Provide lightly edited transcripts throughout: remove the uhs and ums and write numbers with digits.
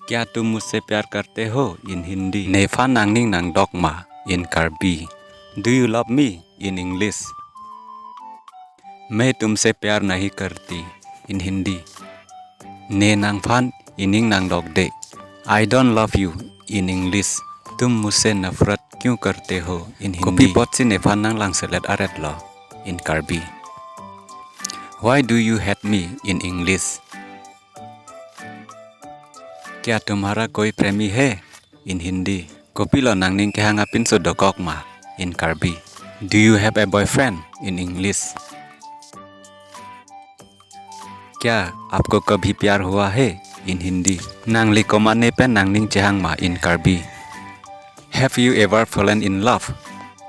क्या तुम मुझसे प्यार करते हो इन हिंदी? नेफा नांगनिंग नांग dogma in Karbi. Do you love me in English? मैं तुमसे प्यार नहीं करती इन हिंदी। ने नांगफान इनिंग नांग dog they. I don't love you in English. तुम मुझसे नफरत क्यों करते हो इन हिंदी? कॉपी पॉट से नेफा नांग लांग सेलेट आरेट लो in Karbi. Why do you hate me in English? क्या तुम्हारा कोई प्रेमी है इन Hindi? Kopilo nangning kehangapin sodokokma in Karbi. Do you have a boyfriend in English? क्या आपको कभी प्यार हुआ है इन Hindi? Nangli komane pe nangning chehangma in Karbi. Have you ever fallen in love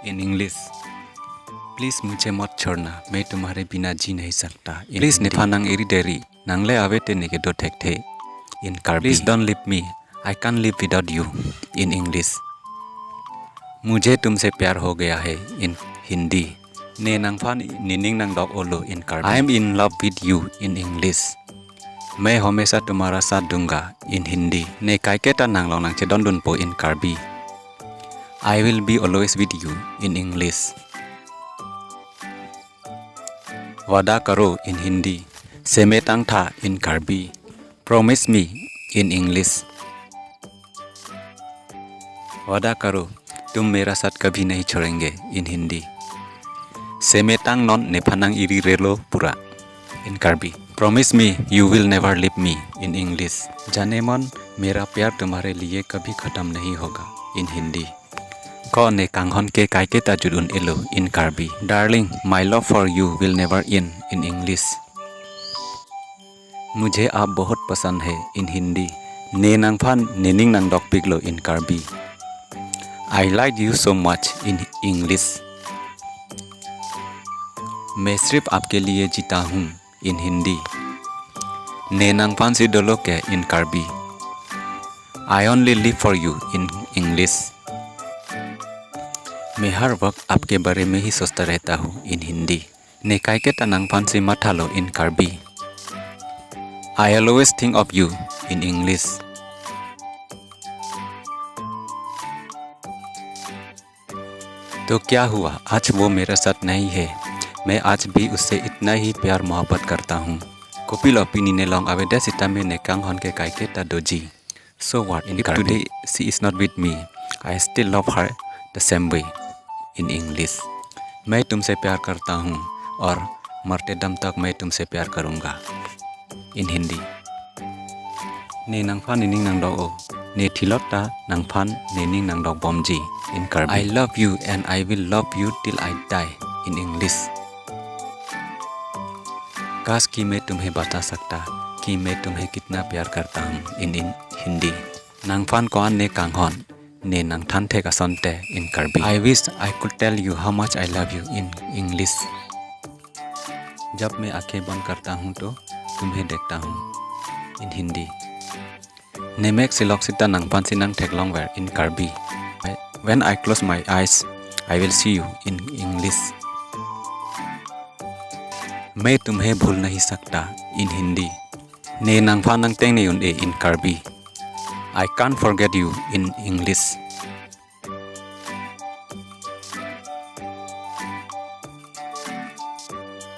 in English? Please मुझे मत छोड़ना, मैं तुम्हारे बिना जी नहीं सकता। प्लीज़ निफा नंग एरी डेरी नंगले आवे ते निके दो टेक थे in Karbi. Please don't leave me, I can live without you in English. मुझे तुमसे प्यार हो गया है इन हिंदी। ने नंगफान निनिंग नंग डॉग ओलो in Karbi. I am in love with you in English. मैं हमेशा तुम्हारा साथ दूंगा इन हिंदी। ने काइकेटा नंगलों नंग चेदोन दुनपो in Karbi. I will be always with you in English. वादा करो इन हिंदी। सेमेतांग था in Karbi. Promise me in English. वादा करो तुम मेरा साथ कभी नहीं छोड़ेंगे इन हिंदी। सेमेतांग नॉन नेफानांग इरी रेलो पूरा in Karbi. Promise me you will never leave me in English. जाने मन मेरा प्यार तुम्हारे लिए कभी ख़त्म नहीं होगा इन हिंदी। को ने कांगहन के काइके ताजुन एलो in Karbi. Darling my love for you will never in English. मुझे आप बहुत पसंद है इन हिंदी। ने नांगफान नेनिंग नांग डॉग पिगलो in Karbi. I like you so much in English. मैं सिर्फ आपके लिए जीता हूँ इन हिंदी। ने नांगफान सी डोलो के in Karbi. I only live for you in English. मैं हर वक्त आपके बारे में ही सोचता रहता हूँ इन हिंदी। ने काइके तनांगफान से मठालो in Karbi. I always think of you in English. तो क्या हुआ, आज वो मेरे साथ नहीं है। मैं आज भी उससे इतना ही प्यार मोहब्बत करता हूँ। कोपिलो पिनी ने लॉन्ग आवेदा सिता में ने कांगहन के काइके ता doji. So what in today she is not with me, I still love her the same way in English. मैं तुमसे प्यार करता हूँ और मरते दम तक मैं तुमसे प्यार करूँगा इन हिंदी। ने नांगफान निनिंग नांगडॉग ओ ने थिलोटा नांगफान नेनिंग नांगडॉग बॉमजी इन Karbi. I love you and I will love you till I die in English. काश कि मैं तुम्हें बता सकता कि मैं तुम्हें कितना प्यार करता हूँ इन हिंदी। नांगफान कोआन ने कांगहन ने नांगथान थे का सनते इन Karbi. I wish I could tell you how much I love you in English. जब मैं आंखें बंद करता हूँ तो तुम्हें देखता हूँ इन हिंदी। नेमेक सिलॉक्सिता नांगफान से नांग टेकलोंग वेर in Karbi. When I close my eyes, I will see you in English. मैं तुम्हें भूल नहीं सकता इन हिंदी। ने नांगफान नांग टेंग ने उन इन Karbi. I can't forget you in English.